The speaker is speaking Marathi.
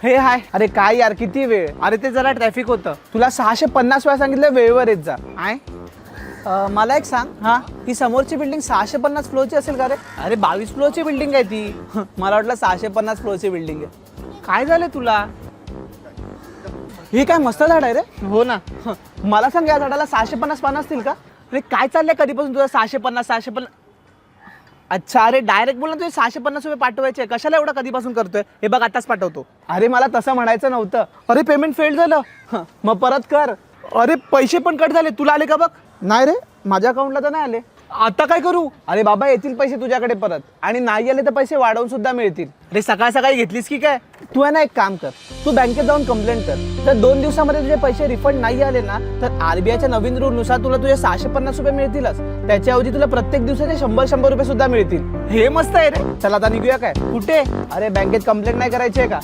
हे हाय. अरे काय यार किती वेळ. अरे ते जरा ट्रॅफिक होतं. तुला 650 वेळा सांगितलं वेळेवर येत जा. आय मला एक सांग. हा, ही समोरची बिल्डिंग 650 फ्लोअरची असेल का रे? अरे 22 फ्लोअरची बिल्डिंग आहे ती. मला वाटलं 650 फ्लोअरची बिल्डिंग आहे. काय झालं तुला? हे काय मस्त झाड आहे रे. हो ना. मला सांग या झाडाला 650 पानं असतील का? अरे काय चाललंय कधीपासून तुझं 650. अच्छा, अरे डायरेक्ट बोल ना, तुझे 650 रुपये पाठवायचे. कशाला एवढा कधीपासून करतोय? हे बघ आताच पाठवतो. अरे मला तसं म्हणायचं नव्हतं. अरे पेमेंट फेल झालं. मग परत कर. अरे पैसे पण कट झाले. तुला आले का बघ? नाही रे, माझ्या अकाउंटला तर नाही आले. आता काय करू? अरे बाबा येतील पैसे तुझ्याकडे परत, आणि नाही आले तर पैसे वाढवून सुद्धा मिळतील. अरे सकाळ सकाळी घेतलीस की काय? तू आहे ना एक काम कर, तू बँकेत जाऊन कंप्लेंट कर. जर 2 दिवसामध्ये तुझे पैसे रिफंड नाही आले ना, तर आरबीआयच्या नवीन रूल नुसार तुला तुझे 650 रुपये मिळतीलच. त्याच्याऐवजी तुला प्रत्येक दिवसाचे 100 रुपये सुद्धा मिळतील. हे मस्त आहे रे. चला आता निघूया काय? कुठे? अरे बँकेत कंप्लेंट नाही करायची आहे का?